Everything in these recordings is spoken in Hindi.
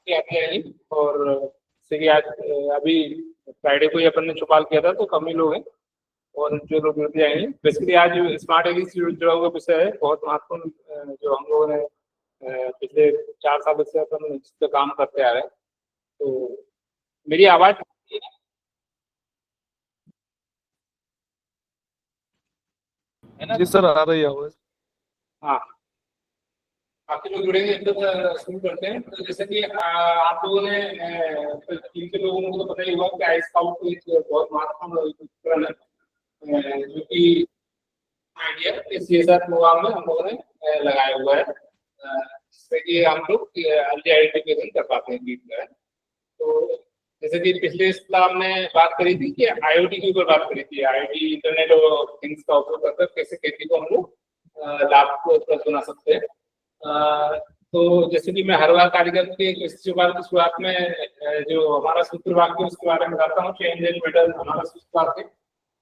की आती है नहीं। और जैसे कि आज अभी फ्राइडे को ही अपन ने चौपाल किया था, तो कम ही लोग हैं और जो लोग मिलते आएंगे। बेसिकली आज स्मार्ट एग्री से जुड़ा हुआ विषय है, बहुत महत्वपूर्ण, जो हम लोगों ने पिछले 4 साल से अपन इस पे काम करते आ रहे हैं। तो मेरी आवाज है ना? जी सर, आ रही है आवाज। हाँ, बाकी लोग जुड़ेंगे तो शुरू करते हैं। तो जैसे कि आप लोगों ने टीम के लोगों को तो पता ही हुआ कि आई स्काउट को एक बहुत महत्वपूर्ण उपकरण है, जो कि आइडिया के CSR प्रोग्राम में हम लोगों ने लगाया हुआ है, जिससे कि हम लोग अर्ली आइडेंटिफिकेशन कर पाते हैं कीट का। तो जैसे कि पिछले सप्ताह हमने बात करी थी कि IoT के ऊपर बात करी थी, IoT इंटरनेट ऑफ थिंग्स का उपयोग करकर कैसे खेती को हम लोग लाभ को बना सकते हैं। तो जैसे कि मैं हर बार कार्यक्रम के इस बार की शुरुआत में जो हमारा सूत्र वाक्य उसके बारे में बताता हूँ, चेंज एंड बेटर हमारा सूत्र वाक्य।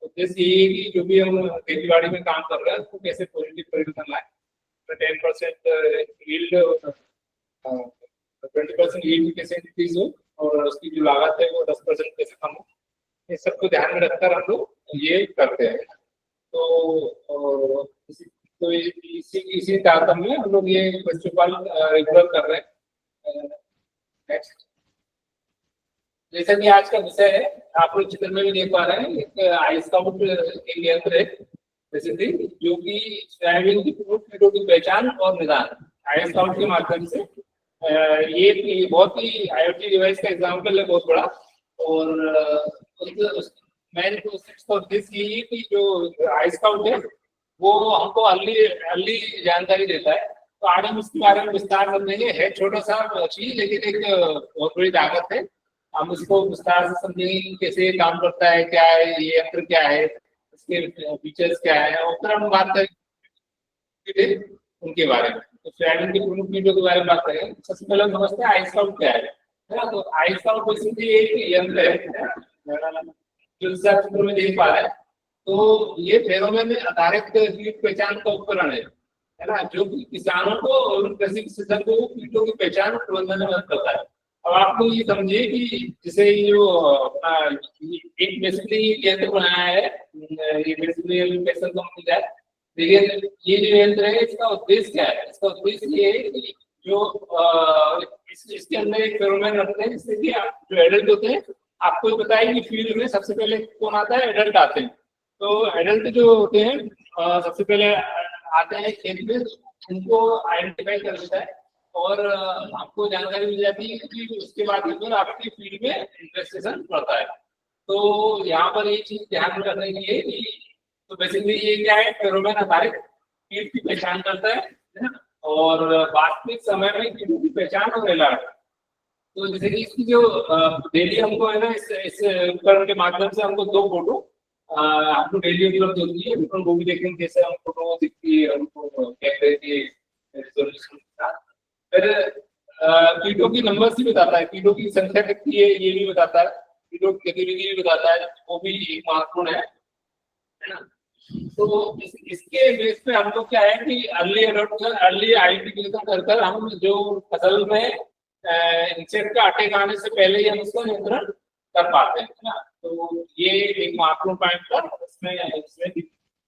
उद्देश्य ये है कि जो भी हम खेती बाड़ी में काम कर रहे हैं उसको कैसे पॉजिटिव परिवर्तन लाए। 10% यील्ड 20% यील्ड कैसे इंक्रीज हो और उसकी जो लागत है वो 10% कैसे कम हो, इस सबको ध्यान में रखकर हम लोग ये करते हैं। तो इसी तारतम्य में हम लोग ये चौपाल रेगुलर कर रहे हैं। नेक्स्ट, जैसा कि आज का विषय है, आप लोग चित्र में भी देख पा रहे हैं, एक आई स्काउट एक यंत्र है बेसिकली, जो कि सोयाबीन की फ्रूट कीटों की पहचान और निदान आई स्काउट के माध्यम से, ये बहुत ही IoT डिवाइस का एग्जाम्पल है बहुत बड़ा। और मैंने तो उद्देश्य यही है कि जो आई स्काउट है वो हमको अर्ली जानकारी देता है। तो आज हम इसके बारे में विस्तार समझेंगे। है छोटा सा चीज लेकिन एक बहुत बड़ी ताकत है। हम इसको विस्तार से समझेंगे कैसे काम करता है, क्या है ये यंत्र, क्या है इसके फीचर्स क्या है, और फिर हम बात करेंगे उनके बारे में। तो सोयाबीन के प्रमुख कीटों के बारे में बात करेंगे। सबसे पहले समझते हैं आई स्काउट क्या है ना। तो आई स्काउट बेसिकली एक यंत्र है जो चित्र में देख पा रहे हैं। तो ये फेरोमोन में आधारित कीट पहचान का उपकरण है ना, जो कि किसानों को और कृषि विशेषज्ञों को कीटों की पहचान और प्रबंधन में मदद करता है। अब आपको ये समझिए कि जैसे जो अपना एक बेसिकली यंत्र बनाया है, ये बेसिकली पैसा कंपनी का है। लेकिन ये जो यंत्र है इसका उद्देश्य क्या है? इसका उद्देश्य ये है कि जो इसके अंदर एक फेरोमोन रखते हैं, जिससे कि जो एडल्ट होते हैं, आपको पता है कि फील्ड में सबसे पहले कौन आता है? एडल्ट आते हैं। तो एडल्ट जो होते हैं सबसे पहले आते हैं खेत में, उनको आइडेंटिफाई कर देता है और आपको जानकारी मिल जाती है कि उसके बाद फिर आपकी फील्ड में इन्वेस्टिगेशन पड़ता है। तो यहाँ पर ये चीज ध्यान में रखने की है कि तो बेसिकली ये क्या है, फेरोमोन आधारित कीट की पहचान करता है ना, और वास्तविक समय में कीटों की पहचान और अलर्ट। तो जैसे कि इसकी जो डेली हमको है ना, इस उपकरण के माध्यम से हमको 2 फोटो आपको डेली उपलब्ध होती है। वो भी देखेंगे कैसे हम फोटो दिखती है, हमको कैमरे की रेजोल्यूशन के साथ। फिर कीटों की नंबर भी बताता है, कीटों की संख्या कितनी है ये भी बताता है, कीटों की गतिविधि भी बताता है, वो भी एक महत्वपूर्ण है ना। तो इसके बेस पे हम लोग क्या है कि अर्ली आइडेंटिफिकेशन कर हम जो फसल में इंसेक्ट का अटैक आने से पहले ही हम उसका नियंत्रण कर पाते हैं ना। तो ये एक महत्वपूर्ण पॉइंट था इसमें।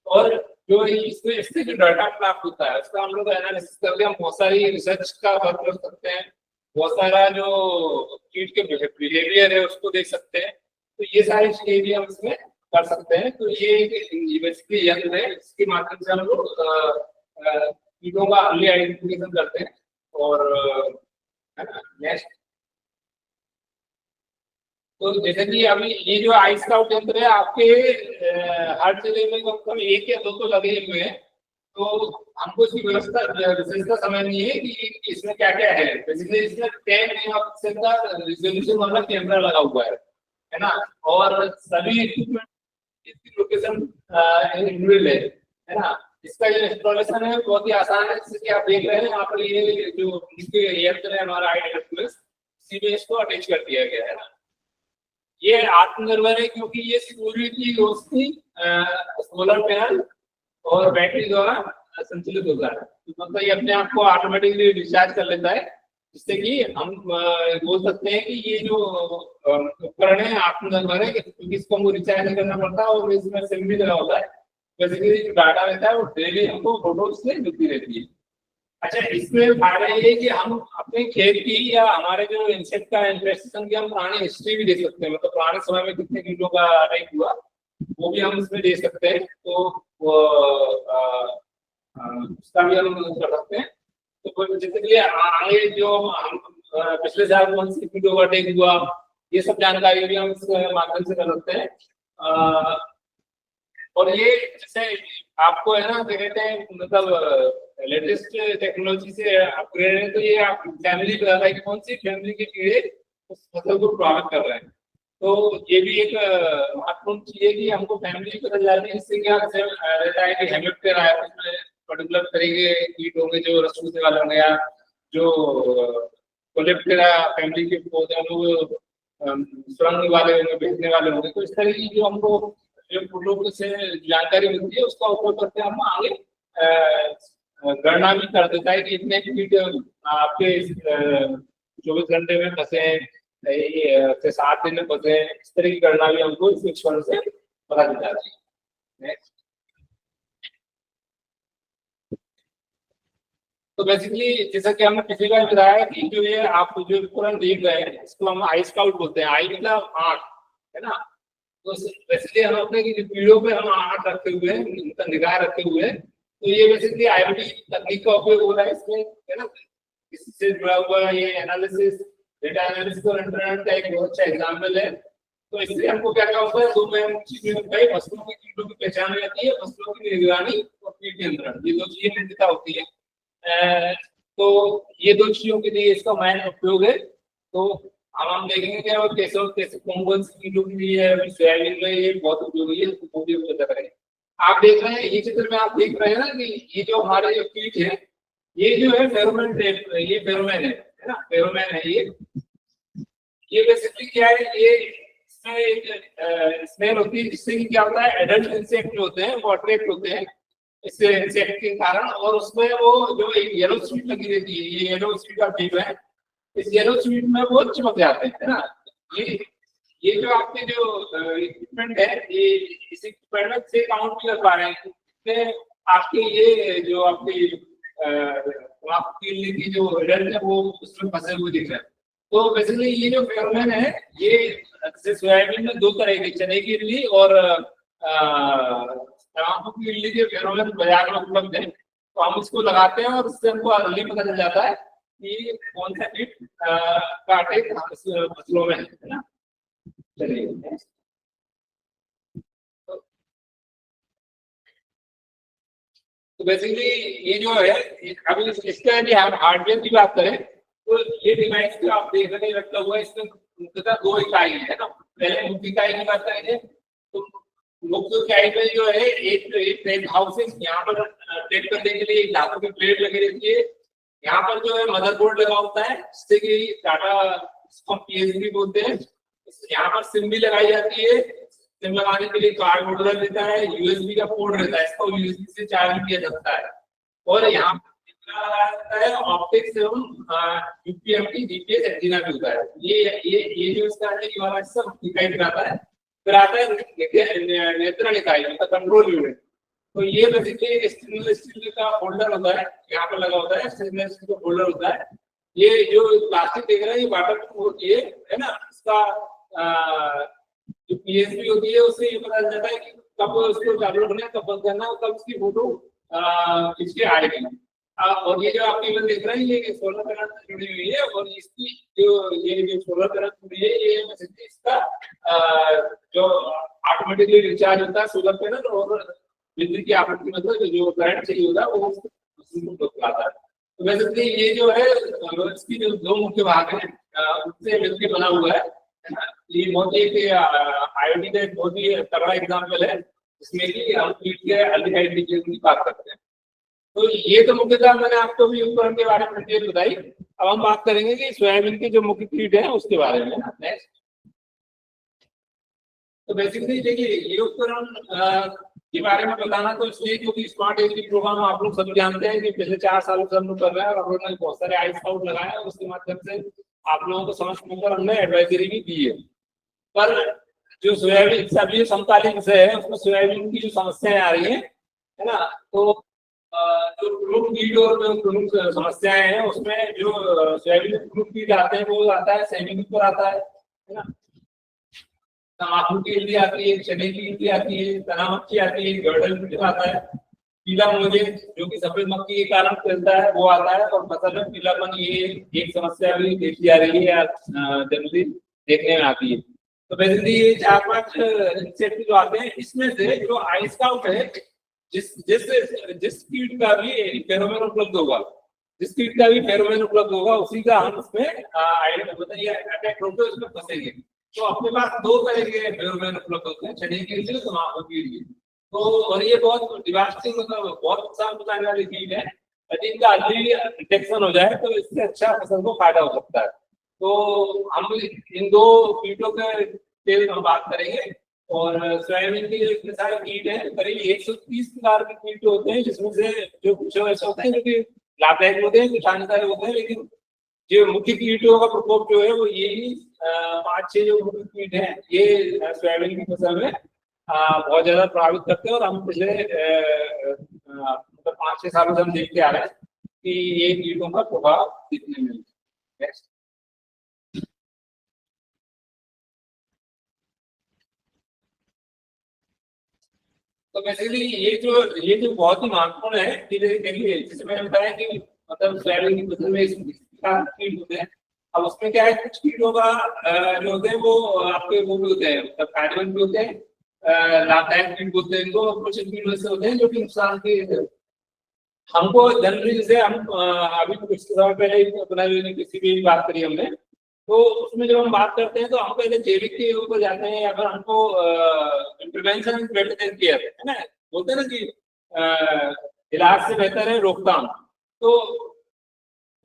और जो इससे जो डाटा प्राप्त होता है उसका हम लोग एनालिसिस करके हम बहुत सारी रिसर्च का वर्क कर सकते हैं, बहुत सारा जो कीट के बिहेवियर है उसको देख सकते हैं। तो ये सारी चीजें भी हम इसमें कर सकते हैं। तो ये बेसिकली यंत्र है, इसके माध्यम से हम लोग कीटों का अर्ली आइडेंटिफिकेशन करते हैं। और नेक्स्ट, तो जैसे कि अभी ये जो आई स्काउट यंत्र है आपके हर जगह में कम से कम 1 या 2 तो लगे हुए हैं। तो हमको इसकी विशेषता समझनी है कि इसमें क्या क्या है। बेसिकली इसमें 10 मेगापिक्सल का रिजोल्यूशन वाला कैमरा लगा हुआ है ना, और सभी इक्विपमेंट इसकी लोकेशन इनबिल्ट है ना। इसका जो इंस्टॉलेशन है बहुत ही आसान है, जैसे कि आप देख रहे हैं यहाँ पर ये जो यंत्र है हमारा IDWS, इसी में इसको अटैच कर दिया गया है ना। ये आत्मनिर्भर है क्योंकि ये सूर्य की रोशनी, सोलर पैनल और बैटरी द्वारा संचालित होता है। तो मतलब ये अपने आप को ऑटोमेटिकली रिचार्ज कर लेता है, जिससे कि हम बोल सकते हैं कि ये जो उपकरण है आत्मनिर्भर है, क्योंकि इसको हमको रिचार्ज नहीं करना पड़ता और इसमें सिम भी लगा होता है। बेसिकली जो डाटा रहता है वो डेली हमको फोटो से मिलती रहती है। अच्छा, इसमें फायदा ये है कि हम अपने खेत की या हमारे जो इंसेक्ट का इन्फेस्टेशन की हम पुरानी हिस्ट्री भी दे सकते हैं, मतलब पुराने समय में कितने कीटों का अटैक हुआ वो भी हम इसमें दे सकते हैं। तो उसका भी हम कर सकते हैं। तो जैसे कि आगे जो हम पिछले साल कौन सी कीटों का अटैक हुआ, ये सब जानकारी भी हम इस माध्यम से कर सकते हैं। और ये जैसे आपको है ना क्या कहते हैं, मतलब लेटेस्ट टेक्नोलॉजी से अपग्रेड है, तो ये आप फैमिली बताता है कि कौन सी फैमिली के कीड़े उस फसल को प्रभावित कर रहे हैं। तो ये भी एक महत्वपूर्ण चीज है कि हमको फैमिली पता जाती है। इससे क्या रहता है कि हेमिप्टेरा है, उसमें पर्टिकुलर तरीके कीट होंगे जो रसूसे वाले होंगे या जो कोलेप्टेरा फैमिली के पौधे लोग सुरंग वाले होंगे, भेजने वाले होंगे। तो इस तरह की जो हमको जो फोटो से जानकारी मिलती है उसका उपयोग करके हम आगे गणना भी कर देता है कि इतने कीट आपके 24 घंटे में फंसे हैं, 7 दिन में फंसे हैं। इस तरह की गणना भी हमको इस उपकरण से पता चल जाती है। तो बेसिकली जैसा कि हमने पिछली बार बताया कि जो ये आप जो उपकरण देख रहे हैं इसको हम आई स्काउट बोलते हैं। आई मतलब आंख है ना। तो बेसिकली हम अपने की कीड़ों पे हम आंख रखे हुए हैं, उनका निगाह रखे हुए हैं। तो ये बेसिकली IoT तकनीक का उपयोग हो रहा है इसमें, है ना। इससे जुड़ा हुआ ये एनालिसिस, डेटा एनालिसिस और इंटरनेट का एक बहुत अच्छा एग्जाम्पल है। तो इससे हमको क्या क्या होता है, दो मेन चीजें होता है, फसलों की कीटों की पहचान हो जाती है, फसलों की निगरानी और कीट नियंत्रण, ये दो चीजें निश्चित होती है। तो ये दो चीजों के लिए इसका मेन उपयोग है। तो हम देखेंगे कि और कैसे कौन कौन सी कीटों के लिए सोयाबीन में ये बहुत उपयोगी है, वो भी उपयोग कर रहे हैं। आप देख रहे हैं ये चित्र में, आप देख रहे हैं ना कि ये जो हमारे जो कीट है ये जो है फेरोमोन ट्रैप, ये फेरोमोन है ना, फेरोमोन है ये बेसिकली क्या है, ये इसमें एक स्मेल होती है जिससे कि क्या होता है, एडल्ट इंसेक्ट होते हैं वो अट्रैक्ट होते हैं इससे इंसेक्ट के कारण, और उसमें वो जो एक येलो स्वीट लगी रहती है, ये येलो स्वीट का टीप है, इस येलो स्वीट में वो चिपक जाते हैं, है ना। ये जो आपके जो इक्विपमेंट है, ये इस इक्विपमेंट में से काउंट भी कर पा रहे हैं इसमें आपके ये जो आपकी की जो एडल्ट है वो उसमें फंसे हुए दिख रहे हैं। तो बेसिकली ये जो फेरोमोन है ये जैसे सोयाबीन में दो तरह के, चने की इडली और तंबाकू की इडली के फेरोमोन बाजार में उपलब्ध है। तो हम इसको लगाते हैं और उससे हमको जल्दी पता चल जाता है कि कौन सा कीट का अटैक फसलों में है ना। चलिए तो बेसिकली ये जो है, अभी इसका यदि हम हार्डवेयर की बात करें तो ये डिवाइस जो आप देख रहे हैं रखा हुआ है, इसमें मुख्यतः दो इकाई है ना। पहले मुख्य इकाई की बात करेंगे तो मुख्य इकाई में जो है एक ट्रेन हाउस है, यहाँ पर ट्रेन करने के लिए धातु की प्लेट लगी रहती है। यहाँ पर जो है मदरबोर्ड लगा होता है जिससे कि डाटा, इसको PSB बोलते हैं। यहाँ पर सिम भी लगाई जाती है, सिम लगाने के लिए कार्ड होल्डर रहता है, USB का पोर्ट रहता है, इसको USB से चार्ज किया जाता है। और यहाँ है ऑप्टिक्स एवं UPMT GPS एंटीना भी होता है। ये जो इसका है ये वाला सब इकाई दिखाता है। फिर आता है नियंत्रण इकाई मतलब कंट्रोल यूनिट। तो ये बेसिकली स्टेनलेस स्टील का होल्डर होता है, यहाँ पर लगा होता है स्टेनलेस स्टील का होल्डर होता है। ये जो प्लास्टिक देख रहे हैं ये वाटर प्रूफ होती है ना। इसका जो PSB होती है उससे ये पता चल जाता है कि कब उसको चालू करना है, कब बंद करना है, कब उसकी फोटो खींच के आएगी। और ये जो आप केबल देख रहे हैं ये सोलर पैनल से जुड़ी हुई है, और इसकी जो सोलर पैनल जुड़ी है ये बेसिकली इसका जो ऑटोमेटिकली रिचार्ज होता है सोलर पैनल, और बिजली की आपूर्ति मतलब जो करंट चाहिए होता है वो उसको आता है। तो बेसिकली ये जो है इसकी जो दो मुख्य भाग है उससे मिलकर बना हुआ है। ये बहुत ही IoT का बहुत ही तगड़ा एग्जाम्पल है जिसमें कि हम कीट के अल्डिहाइड डिटेल की बात करते हैं। तो ये तो मुख्यतः मैंने आपको भी उपकरण के बारे में डिटेल बताई। अब हम बात करेंगे कि सोयाबीन के जो मुख्य कीट है उसके बारे में। नेक्स्ट, तो बेसिकली देखिए ये उपकरण के बारे में बताना तो इसलिए क्योंकि स्मार्ट एग्री प्रोग्राम आप लोग सब जानते हैं कि पिछले 4 सालों से हम लोग कर रहे हैं और हम लोगों ने बहुत सारे आई स्काउट लगाए हैं, उसके माध्यम से आप लोगों को समझ मिलकर हमने एडवाइजरी भी दी है। पर जो सोयाबीन सब्जी समकालीन विषय है उसमें सोयाबीन की जो समस्याएं आ रही है ना, तो जो फ्रूट कीट और जो प्रमुख समस्याएं हैं उसमें जो सोयाबीन में फ्रूट कीट आते हैं वो आता है सैनिक के ऊपर आता है ना, तम्बाकू की इल्ली आती है, चने की इल्ली आती है, तना मक्खी आती है, गर्दन कीट आता है, पीला मोजे जो कि सफेद मक्खी के कारण फैलता है वो आता है, और फसल में पीलापन ये एक समस्या भी देखी जा रही है, जनरली देखने में आती है। तो बेसिकली ये 4-5 इंसेक्ट जो आते हैं इसमें से जो आई स्काउट है, जिस जिस जिस कीट का भी फेरोमोन उपलब्ध होगा, जिस कीट का भी फेरोमोन उपलब्ध होगा उसी का हम उसमें मतलब ये अटैक होकर उसमें फंसेंगे। तो अपने पास 2 तरह के फेरोमोन उपलब्ध होते हैं, चने के लिए तो तम्बाकू के लिए। तो और ये बहुत डिवास्टिंग मतलब बहुत नुकसान पहुंचाने वाली कीट है, यदि इनका अर्ली डिटेक्शन हो जाए तो इससे अच्छा फसल को फायदा हो सकता है। तो हम इन 2 कीटों के तेल हम बात करेंगे, और सोयाबीन के इतने सारे कीट हैं, करीब 130 प्रकार के कीट होते हैं, जिसमें से जो कुछ ऐसे होते हैं जो कि लाभदायक होते हैं, कुछ हानिकारक होते हैं, लेकिन जो मुख्य कीटों का प्रकोप जो है वो यही 5-6 जो मुख्य कीट हैं ये सोयाबीन की फसल में बहुत ज्यादा प्रभावित करते हैं, और हम पिछले मतलब 5-6 सालों से हम देखते आ रहे हैं कि ये कीटों का प्रभाव दिखने मिलता है। तो बेसिकली ये जो बहुत ही महत्वपूर्ण है के लिए, जैसे मैंने बताया कि मतलब सोयाबीन की फसल में कीट होते हैं। अब उसमें क्या है, कुछ कीटों का जो होते हैं वो आपके वो भी होते हैं, मतलब फायदेमंद भी होते हैं, लाभदायक कीट होते हैं इनको, कुछ कीट ऐसे होते हैं जो कि नुकसान के हमको जनरली, जैसे हम अभी कुछ समय पहले ही अपना किसी भी बात करी हमने, तो उसमें जब हम बात करते हैं तो हम पहले जैविक के ऊपर जाते हैं, या फिर हमको prevention is better than care है ना, बोलते हैं ना कि इलाज से बेहतर है रोकथाम। तो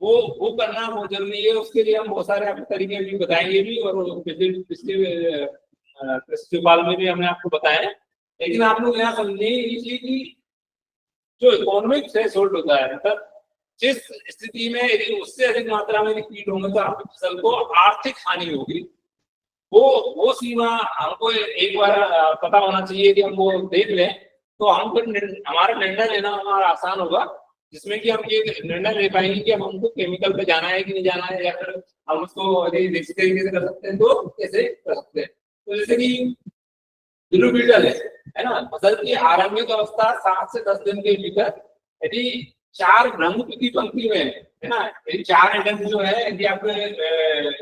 वो करना बहुत जरूरी है, उसके लिए हम बहुत सारे आपको तरीके भी बताएंगे भी, और पिछले कृषि चौपाल में भी हमने आपको बताया है। लेकिन आप लोग यहाँ समझिए ये कि जो इकोनॉमिक थ्रेशोल्ड होता है, मतलब जिस स्थिति में यदि उससे अधिक मात्रा में कीट होंगे तो आपकी फसल को आर्थिक हानि होगी, वो सीमा हमको एक बार पता होना चाहिए कि हम वो देख लें, तो हम फिर हमारा निर्णय लेना हमारा आसान होगा, जिसमें कि हम ये निर्णय ले पाएंगे कि हम हमको केमिकल पे जाना है कि नहीं जाना है, या फिर हम उसको यदि देसी तरीके से कर सकते हैं तो कैसे कर सकते हैं। तो जैसे कि ब्लू बीटल है ना, फसल की आरंभिक अवस्था 7 से 10 दिन के भीतर यदि 4 रंग की पंक्ति में है ना, यदि 4 आइटम जो है, यदि आपके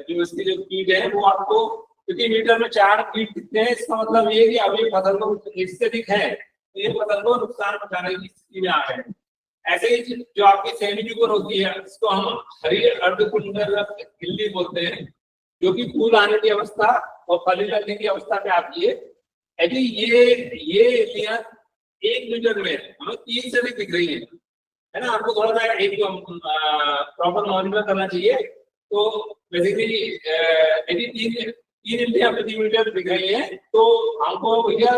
जो इसके जो कीट है वो आपको प्रति मीटर में 4 कीट दिखते हैं, इसका मतलब ये कि अभी फसल को इससे अधिक है तो ये फसल को नुकसान पहुंचाने की स्थिति में आ गए हैं। ऐसे ही जो आपकी सेमी ट्यूबर होती है इसको हम हरी अर्धकुंडल इल्ली बोलते हैं, जो कि फूल आने की अवस्था और फली लगने की अवस्था में आती है। यदि ये इल्लियां 1 मीटर में हमें 3 से अधिक दिख रही है ना, आपको थोड़ा सा एक प्रॉपर मॉनिटर करना चाहिए। तो बेसिकली यदि 3 इल्लियां प्रति मीटर दिख रही है तो हमको भैया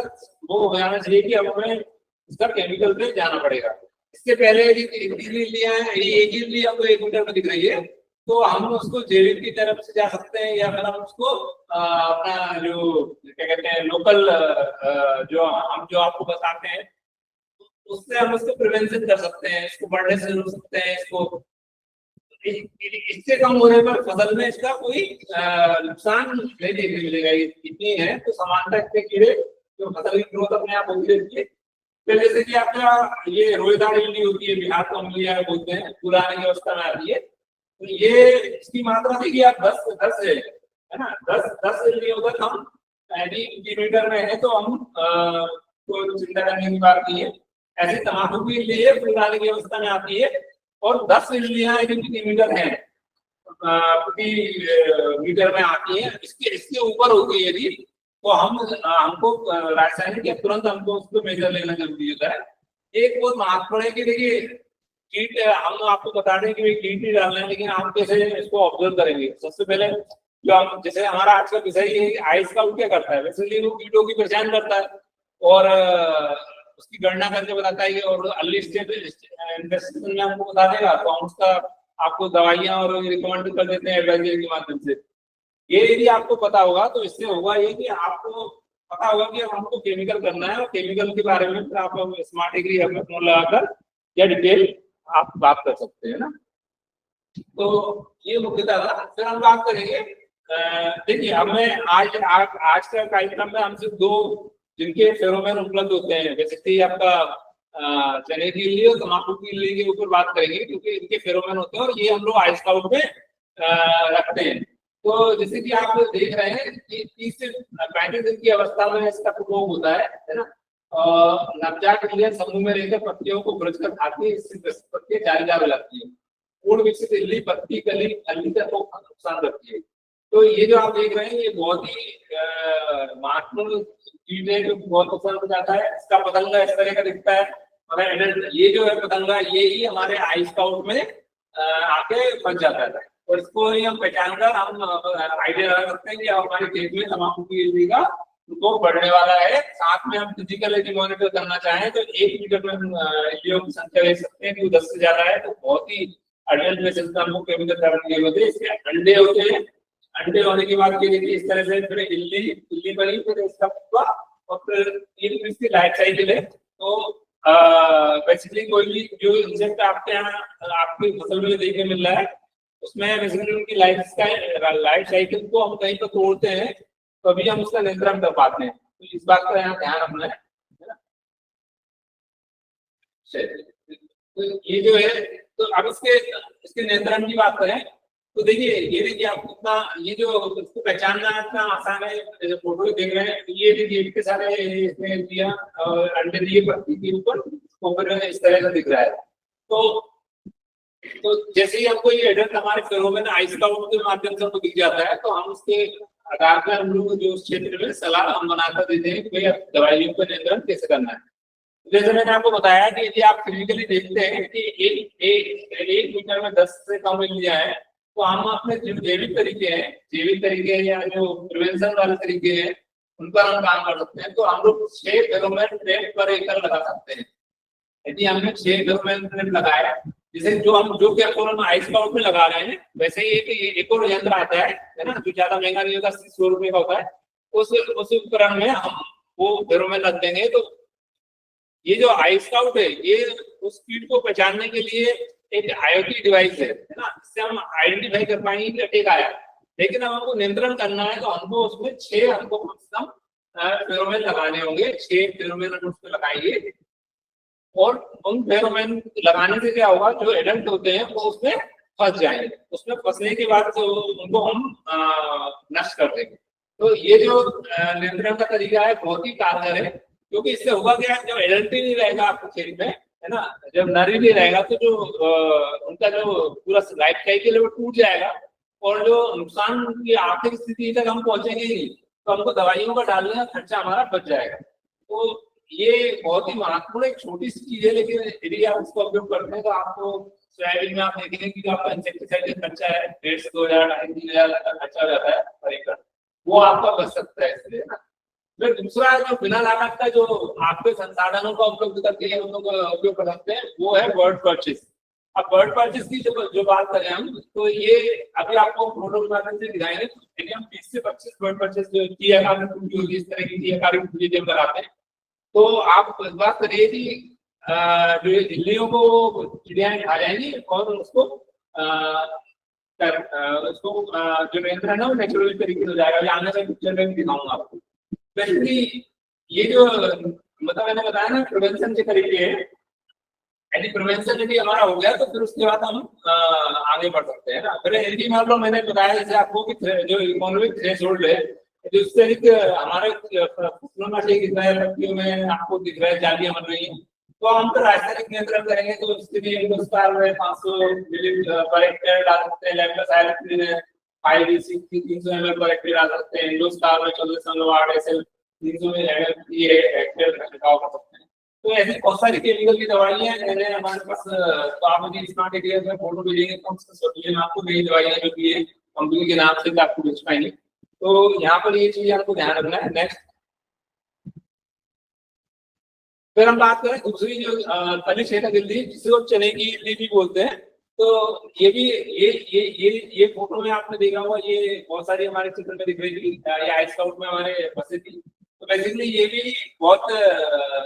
वो हो जाना चाहिए कि अब हमें इसका केमिकल पे जाना पड़ेगा। इससे पहले यदि 3 इल्लियां एक इल्ली आपको 1 मीटर में दिख रही है तो हम उसको जैविक की तरफ से जा सकते हैं, या फिर हम उसको अपना जो क्या कहते हैं लोकल जो आपको बताते हैं उससे हम उसको प्रिवेंशन कर सकते हैं, इसको बढ़ने से रोक सकते हैं, इसको इससे कम होने पर फसल में इसका कोई नुकसान नहीं देखने मिलेगा। इतनी है तो समानता इतने कीड़े जो फसल की ग्रोथ अपने आप होती रहती है। फिर जैसे कि आपका ये रोएदार इल्ली होती है, बिहार को अम्लिया बोलते हैं, पुराने की अवस्था में आती है, तो ये इसकी मात्रा देखिए आप 10 है ना, 10 इल्लियों तक हम यदि मीटर में है तो हम तो चिंता करने की बात नहीं है। ऐसे तम्बाकू की इल्ली है, पुराने की अवस्था में आती है, और 10 इल्लियां यदि प्रति मीटर है प्रति मीटर में आती है, इसके ऊपर होती है यदि, तो हमको रासायनिक या तुरंत हमको उसको मेजर लेना जरूरी होता है। एक बहुत महत्वपूर्ण है कि देखिए कीट हम आपको बता दें कि कीट नहीं डालना है, लेकिन आप कैसे इसको ऑब्जर्व करेंगे। सबसे पहले जो हम जैसे हमारा आज का विषय है आई स्काउट क्या करता है, वैसे वो कीटों की पहचान करता है, और उसकी गणना करके बताता है और अर्ली स्टेज इन्वेस्टमेंट में हमको बता देगा, तो हम उसका आपको दवाइयां और रिकमेंड कर देते हैं एडवाइजरी के माध्यम से। ये यदि आपको पता होगा तो इससे होगा ये कि आपको पता होगा कि अब हमको केमिकल करना है, और केमिकल के बारे में फिर आप स्मार्ट एग्री ऐप में फोन लगाकर या डिटेल आप बात कर सकते हैं ना। तो ये मुख्यतः था। फिर हम बात करेंगे, देखिए अब मैं आज का कार्यक्रम में हम सिर्फ 2 जिनके फेरोमोन उपलब्ध होते हैं, बेसिकली आपका चने की इल्ली और तम्बाकू की इल्ली के ऊपर बात करेंगे, क्योंकि इनके फेरोमोन होते हैं और ये हम लोग आई स्काउट में रखते हैं। तो जैसे कि आप देख रहे हैं कि 30 से 35 दिन की अवस्था में इसका प्रकोप होता है ना। नवजात इल्लियां समूह में रहकर पत्तियों को बुरज कर खाती है, इससे पत्तियां जालीदार हो जाती है। पूर्ण विकसित इल्ली पत्ती कली फली को नुकसान करती है। तो ये जो आप देख रहे हैं ये बहुत ही महत्वपूर्ण चीज है जो बहुत नुकसान हो जाता है। इसका पतंगा इस तरह का दिखता है, मगर ये जो है पतंगा ये ही हमारे आई स्काउट में आके फंस जाता है, और इसको ही हम पहचान कर हम आइडिया लगा सकते हैं कि हमारे खेत में तम्बाकू की इल्ली का तो बढ़ने वाला है। साथ में हम फिजिकल यदि मॉनिटर करना चाहें तो 1 मीटर में हम इल्लियों की संख्या देख सकते हैं कि 10 से ज्यादा है, तो बहुत ही एडल्ट बेसिस पर हमको केमिकल थेरेपी होती है। इसके अंडे होते हैं, अंडे होने के बाद ये देखिए इस तरह से फिर इल्ली बनी, फिर इसका हुआ, और फिर इसकी लाइफ साइकिल है। तो बेसिकली कोई भी जो इंसेक्ट आपके यहाँ आपकी फसल में देखने मिल रहा है उसमें बेसिकली उनकी लाइफ साइकिल को हम कहीं पर तोड़ते हैं तो अभी हम उसका नियंत्रण कर पाते हैं। तो इस बात का यहाँ ध्यान रखना है ना। तो ये जो है, तो अब इसके नियंत्रण की बात करें तो देखिए ये देखिए आप इतना ये जो इसको पहचानना इतना आसान है। जैसे फोटो देख रहे हैं ये देखिए इतने सारे इसमें दिया और अंडे दिए पत्ती के ऊपर, तो फिर इस तरह का दिख रहा है। तो जैसे ही हमको ये एडल्ट हमारे फेरोमोन आई स्काउट के माध्यम से हमको दिख जाता है, तो हम उसके आधार पर हम लोग जो क्षेत्र में सलाह हम बनाकर देते हैं कि भाई दवाइयों का नियंत्रण कैसे करना है। जैसे मैंने आपको बताया कि यदि आप फिजिकली देखते हैं कि एक मीटर में 10 से कम इल्लियां हैं, तो हम अपने जो जैविक तरीके या जो प्रिवेंशन वाले तरीके हैं उन पर हम काम कर सकते हैं। तो हम लोग 6 फेरोमोन ट्रैप पर एकड़ लगा सकते हैं। यदि हमने 6 फेरोमोन ट्रैप लगाया, जैसे जो हम आई स्काउट में लगा रहे हैं, वैसे ही एक और यंत्र आता है ना, जो ज्यादा महंगा नहीं होता, 100 रुपए का होता है। उस उपकरण में हम वो फेरोमोन रख देंगे। तो ये जो आई स्काउट है ये उस कीट को पहचानने के लिए एक IoT डिवाइस है ना, इससे हम आइडेंटिफाई कर पाएंगे कि अटैक आया। लेकिन अब हमको नियंत्रण करना है तो हमको उसमें 6 हमको कम से कम फेरोमोन लगाने होंगे। 6 फेरोमोन हम उसमें लगाएंगे, और उन फेरोमोन लगाने से क्या होगा, जो एडल्ट होते हैं वो उसमें फंस जाएंगे। उसमें फंसने के बाद तो उनको हम नष्ट कर देंगे। तो ये जो नियंत्रण का तरीका है बहुत ही कारगर है, क्योंकि इससे होगा क्या, जब एडल्ट ही नहीं रहेगा आपके खेत में है ना, जब नर ही नहीं रहेगा तो जो उनका जो पूरा लाइफ साइकिल है वो टूट जाएगा, और जो नुकसान की आर्थिक स्थिति तक हम पहुंचेंगे ही, तो हमको दवाइयों का डालने का खर्चा हमारा बच जाएगा। तो ये बहुत ही महत्वपूर्ण एक छोटी सी चीज है, लेकिन यदि आप इसका उपयोग करते हैं तो आपको सोयाबीन में आप देखेंगे कि आपका इंसेक्टिसाइड का खर्चा है 1,500 से 2,000 2,500 का खर्चा रहता है पर एकड़, वो आपका बच सकता है इसलिए ना। फिर दूसरा जो बिना लागत का जो आपके संसाधनों का उपयोग करके हम लोग उपयोग कर सकते हैं वो है बर्ड परचेस। अब बर्ड परचेस की जो बात करें हम, तो ये अभी आपको फोटो के माध्यम से दिखाएंगे। लेकिन हम 20 से 25 बर्ड परचेस जो इस तरह की चीजें कराते हैं। तो आप इस बात करिए कि जो इल्लियों को चिड़ियाएं खा जाएंगी और उसको जो नियंत्रण है वो नेचुरल तरीके से हो जाएगा। आने वाले पिक्चर में भी दिखाऊंगा आपको। बेसिकली ये जो मतलब मैंने बताया ना प्रिवेंशन के तरीके हैं, यदि प्रिवेंशन यदि हमारा हो गया तो फिर उसके बाद हम आगे बढ़ सकते हैं ना। फिर यदि मान लो मैंने बताया जैसे आपको कि जो इकोनॉमिक थ्रेशोल्ड है, जिससे हमारे फसलों में दिख रहा है, पत्तियों में आपको दिख रहा है जालियां बन रही हैं, तो हम तो रासायनिक नियंत्रण करेंगे। तो उसके लिए हिंदुस्तान में 500 मिली पर हेक्टेयर डाल सकते हैं, लैम्बस आयरन 300 ml पर हेक्टेयर डाल सकते हैं, हिंदुस्तान में 14.8 ऐसे 300 हेक्टेयर का छिड़काव कर सकते हैं। तो ऐसी बहुत सारी केमिकल की दवाइयां हैं हमारे पास। तो आप मुझे स्मार्ट एरिया में फोटो भेजेंगे तो हम आपको नई दवाइयां जो भी है कंपनी के नाम से आपको बेच पाएंगे। तो यहाँ पर ये चीज आपको ध्यान रखना है। नेक्स्ट फिर हम बात करें दूसरी जो तली क्षेत्र इल्ली, जिसको चने की इल्ली भी बोलते हैं। तो ये भी ये फोटो में आपने देखा होगा, ये बहुत सारी हमारे चित्र में दिख रही थी, ये आई स्काउट में हमारे बसे थी। तो बेसिकली ये भी बहुत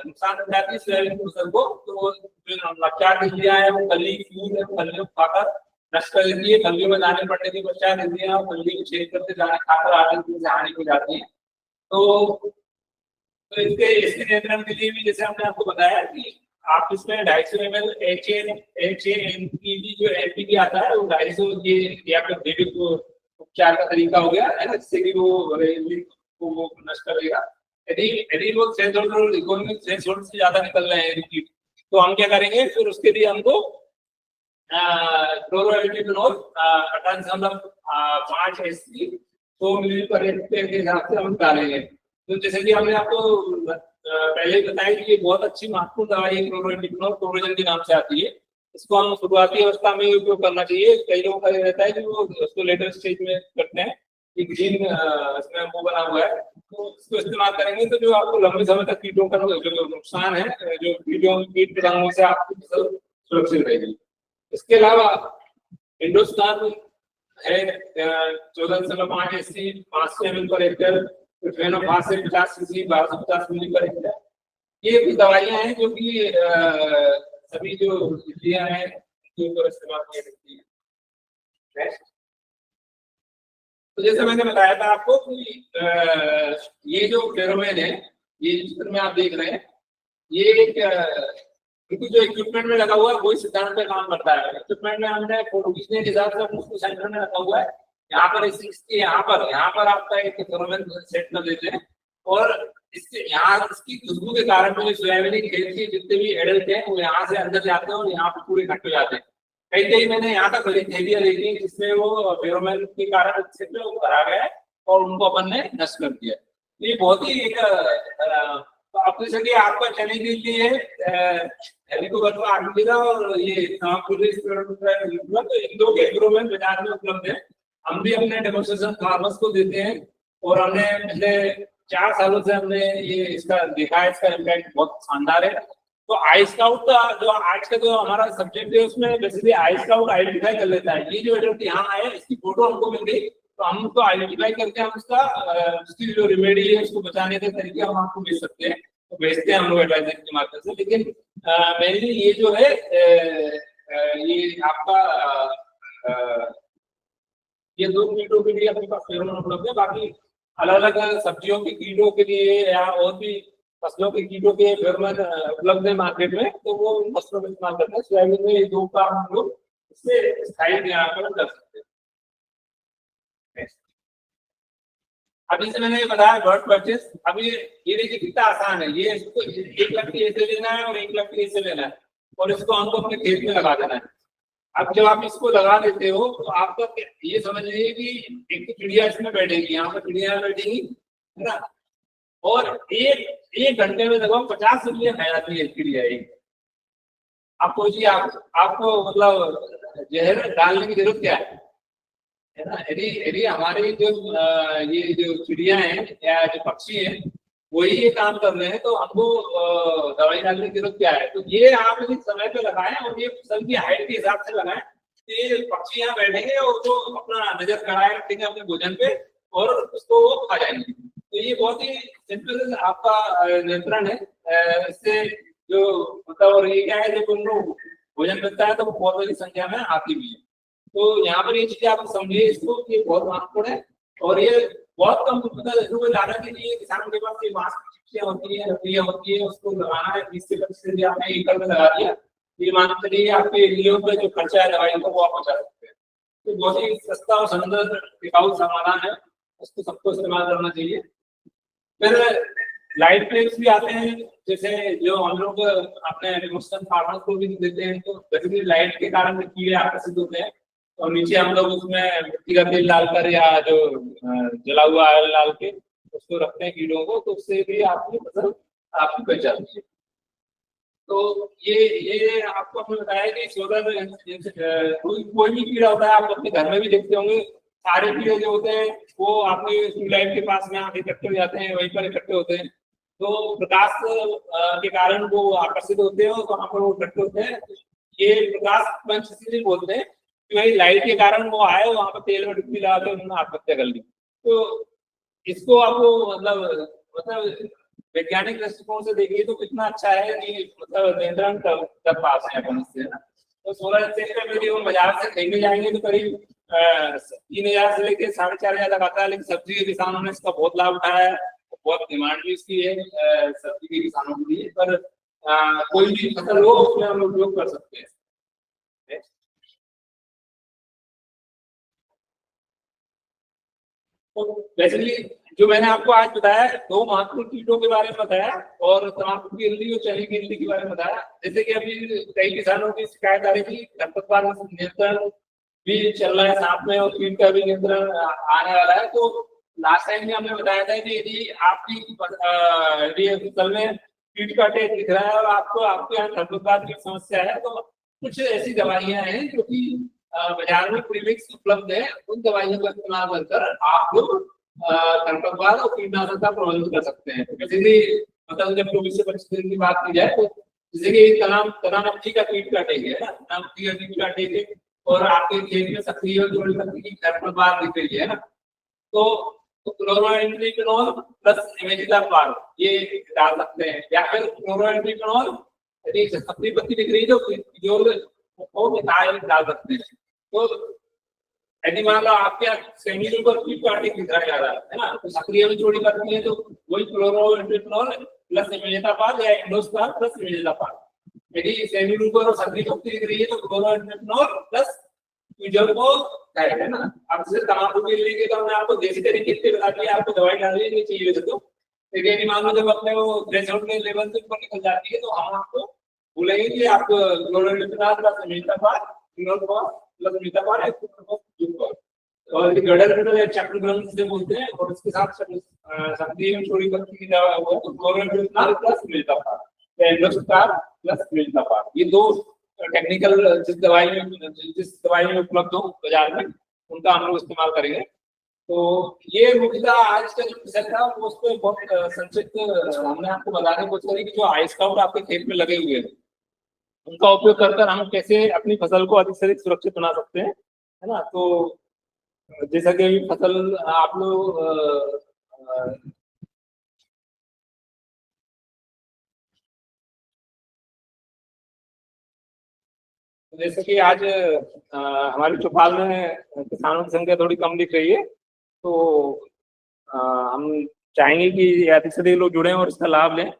नुकसान हो जाती है सोयाबीन फसल को। तो जो नवजात इल्लियां है वो कली फूल फलियों खाकर नष्ट कर देती है। फलियों में दाने पड़ने के पश्चात इल्लियां फली को छेद करते दाने खाकर आगे हानि हो जाती है। तो इसके इसके नियंत्रण के लिए भी जैसे हमने आपको बताया कि आप इसमें 250 ml HANPV जो एनपीवी आता है वो 250 ये आपका जैविक उपचार का तरीका हो गया है ना, जिससे कि वो इल्ली को वो नष्ट कर देगा। यदि यदि वो थ्रेशोल्ड इकोनॉमिक थ्रेशोल्ड से ज्यादा निकल रहे हैं रिपीट, तो हम क्या करेंगे, फिर उसके लिए हमको क्लोरोएल्यूमिनोल 18.5 SC 100 मिली पर हेक्टेयर के हिसाब से हम डालेंगे। तो जैसे कि हमने आपको पहले बताया कि ये बहुत अच्छी महत्वपूर्ण दवाई है क्लोरोएल्यूमिनोल, क्लोरोजन के नाम से आती है। इसको हम शुरुआती अवस्था में उपयोग करना चाहिए। कई लोगों का रहता है कि वो उसको लेटर स्टेज में करते हैं, एक जीन इसमें वो बना हुआ है, तो इसको इस्तेमाल करेंगे तो जो आपको लंबे समय तक कीटों का जो नुकसान है, जो कीट पतंगों से आपकी फसल सुरक्षित रहेगी। इसके अलावा इंडोस्टार है 14.5 SC 500 ml पर हेक्टेयर, फेनोफास से 50 cc 1250 मिली पर हेक्टेयर। ये भी दवाइयां हैं जो कि सभी जो इल्लियां हैं उनके ऊपर इस्तेमाल की जाती है। तो जैसे मैंने बताया था आपको कि ये जो फेरोमोन है, ये चित्र में आप देख रहे हैं, ये एक क्योंकि जो इक्विपमेंट में लगा हुआ है वही सिद्धांत पे काम करता है। इक्विपमेंट में हमने फोटो खींचने के हिसाब से उसको सेंटर में रखा हुआ है। यहाँ पर आपका एक फेरोमोन सेट कर देते हैं, और इससे यहाँ इसकी खुशबू के कारण में सोयाबीन खेत के जितने भी एडल्ट हैं वो यहाँ से अंदर जाते हैं और यहाँ पर पूरे इकट्ठे हो जाते हैं। कई मैंने यहाँ तक थैलियां देखी जिसमें वो फेरोमोन के कारण क्षेत्र वो भरा गया है और उनको अपन ने नष्ट कर दिया। ये बहुत ही एक अपनी सके आपका चने के लिए हेलीकॉप्टर आर्टिका और ये इन दो के फेरोमोन बाजार में उपलब्ध है। हम भी अपने डेमोन्स्ट्रेशन फार्मर्स को देते हैं, और हमने पिछले 4 सालों से हमने ये इसका देखा है, इसका इम्पैक्ट बहुत शानदार है। तो आई स्काउट का जो आज का जो हमारा सब्जेक्ट है उसमें बेसिकली आई स्काउट आइडेंटिफाई कर लेता है। ये जो एडल्ट यहाँ आए इसकी फोटो हमको मिल गई, तो हम उसको आइडेंटिफाई करके हम उसकी जो रेमेडी है उसको बचाने के तरीके हम आपको भेज सकते हैं, तो भेजते हैं हम लोग एडवाइजर के माध्यम से। लेकिन मेनली ये जो है ये आपका ये 2 कीटों के लिए अपने पास फेरोमोन उपलब्ध है। बाकी अलग अलग सब्जियों के कीटों के लिए या और भी फसलों के कीटों के फेरोमोन उपलब्ध है मार्केट में, तो वो उन फसलों में इस्तेमाल करते हैं। सोयाबीन में ये 2 काम हम लोग इससे स्थायी नियंत्रण कर सकते हैं। अभी से मैंने बताया बर्ड परचेस। अभी ये देखिए कितना आसान है, ये इसको 1 लकड़ी ऐसे लेना है और 1 लकड़ी ऐसे लेना है, और इसको हमको अपने खेत में लगा देना है। अब जब आप इसको लगा देते हो तो आपका ये समझ लीजिए कि एक चिड़िया इसमें बैठेगी, यहाँ पर चिड़िया बैठेगी है ना, और एक घंटे में लगभग 50 इल्लियां खा जाती है चिड़िया एक। आप सोचिए आपको मतलब जहर डालने की जरूरत क्या है ना। यदि हमारी जो ये जो चिड़िया हैं या जो पक्षी हैं वही ये काम कर रहे हैं, तो हमको दवाई डालने की जरूरत क्या है। तो ये आप यदि समय पे लगाएं और ये फसल की हाइट के हिसाब से लगाएं, तो ये पक्षी यहाँ बैठेंगे और तो अपना नजर गड़ाए रखेंगे अपने भोजन पे और उसको वो खा जाएंगे। तो ये बहुत ही सिंपल आपका नियंत्रण है। इससे जो मतलब, और ये क्या है जब उनको भोजन मिलता है तो वो बहुत बड़ी संख्या में आती भी है। तो यहाँ पर ये चीजें आप समझिए इसको, ये बहुत महत्वपूर्ण है। और ये बहुत कम ज्यादा के लिए किसानों के पास ये मास्क होती है, लकड़ियां होती है, उसको लगाना है 20 से 25 आपने एकड़ में लगा दिया, ये मान चलिए आपके एरिया पे जो खर्चा है दवाई का वो आप बचा सकते हैं। तो बहुत ही सस्ता और सुंदर टिकाऊ समाधान है, उसको सबको इस्तेमाल करना चाहिए। फिर लाइट प्लेट्स भी आते हैं, जैसे जो हम लोग अपने इमोशनल फार्मर्स को भी देते हैं, तो बेसिकली लाइट के कारण कीड़े आकर्षित होते हैं, और नीचे हम लोग उसमें मिट्टी का तेल डालकर या जो जला हुआ ऑयल डाल के उसको रखते हैं कीड़ों को, तो उससे भी आपकी फसल आपकी बच जाती है। तो ये आपको हमने बताया कि कोई भी कीड़ा होता है, आप अपने घर में भी देखते होंगे, सारे कीड़े जो होते हैं वो आपके ट्यूबलाइट के पास में आके इकट्ठे हो जाते हैं, वहीं पर इकट्ठे होते हैं। तो प्रकाश के कारण वो आकर्षित होते हैं और वहां पर वो इकट्ठे होते हैं। ये प्रकाश पंच इसीलिए बोलते हैं कि भाई लाइट के कारण वो आए, वहां पर तेल में डुबकी लगा के उन्होंने आत्महत्या कर ली। तो इसको आपको मतलब वैज्ञानिक दृष्टिकोण से देखिए तो कितना अच्छा है कि मतलब नियंत्रण कर पाते हैं अपन इससे, ना। तो सोलर सिस्टम यदि वो बाजार से खरीदने जाएंगे तो करीब 3,000 से लेकर 4,500 तक आता है, लेकिन सब्जी के किसानों ने इसका बहुत लाभ उठाया है, बहुत डिमांड भी इसकी है सब्जी के किसानों के लिए। पर कोई भी फसल हो उसमें हम उपयोग कर सकते हैं। तो बेसिकली जो मैंने आपको आज बताया, दो महत्वपूर्ण कीटों के बारे में बताया और तंबाकू की इल्ली और चने की इल्ली के बारे में बताया। जैसे कि अभी कई किसानों की शिकायत आ रही थी, खरपतवार नियंत्रण भी चल रहा है साथ में और कीट का भी नियंत्रण आने वाला है। तो लास्ट टाइम में हमने बताया था कि यदि आपकी फसल में कीट का अटैक दिख रहा है और आपको आपके यहाँ खरपतवार की समस्या है, तो कुछ ऐसी दवाइयां हैं जो कि बाजार में प्रीमिक्स उपलब्ध है। उन दवाइयों का इस्तेमाल कर आप लोग खरपतवार और कीटनाशक का प्रबंधन कर सकते हैं। बेसिकली मतलब जब 24-25 दिन की बात की जाए तो जैसे कि तना मक्खी का कीट का अटैक है ना, तना मक्खी का कीट का अटैक है और आपके खेत में सक्रिय और जोड़ी मक्खी की खरपतवार दिख रही है ना, तो क्लोरोएंट्रिकनोल प्लस इमेजिलापार ये डाल सकते हैं, या फिर क्लोरोएंट्रिकनोल यदि अपनी पत्ती दिख रही है तो जो वो डाल सकते हैं। तो यदि मान लो आपके सेमी पर कीट का अटैक दिखाया जा रहा है ना, तो सक्रिय में जोड़ी करती है तो वही क्लोरोएंट्रिकनोल प्लस इमेजिलापार या इंडोस्टार प्लस इमेजिलापार। यदि सेमी पर और सक्रिय पत्ती दिख रही है तो क्लोरोएंट्रिकनोल प्लस जब वो है ना। अब जैसे तंबाकू के लिए तो हमने आपको देसी तरीके से बता दिया, आपको दवाई डालनी नहीं चाहिए वैसे तो, लेकिन यदि मान लो जब अपने वो थ्रेशोल्ड के लेवल से ऊपर निकल जाती है तो हम आपको बोलेंगे कि आप क्लोरोनिट्राल प्लस इमेजिलापार प्लस इमेजिलापार और गडर चक्र ग्रंथ से बोलते हैं, और इसके साथ सक्रिय छोड़ी पत्ती की दवा वो क्लोरोनिट्राल प्लस इमेजिलापार या इंडोस्टार प्लस इमेजिलापार, ये दो टेक्निकल जिस दवाई में उपलब्ध हो बाजार में उनका हम लोग इस्तेमाल करेंगे। तो ये मुख्यतः आज का जो विषय था वो उसको बहुत संक्षिप्त हमने आपको बताने की कोशिश करी कि जो आई स्काउट आपके खेत में लगे हुए हैं उनका उपयोग कर हम कैसे अपनी फसल को अधिक से अधिक सुरक्षित बना सकते हैं, है ना। तो जैसा कि अभी फसल आप लोग जैसे कि आज हमारे चौपाल में किसानों की संख्या थोड़ी कम दिख रही है, तो हम चाहेंगे कि अधिक से अधिक लोग जुड़े और इसका लाभ लें।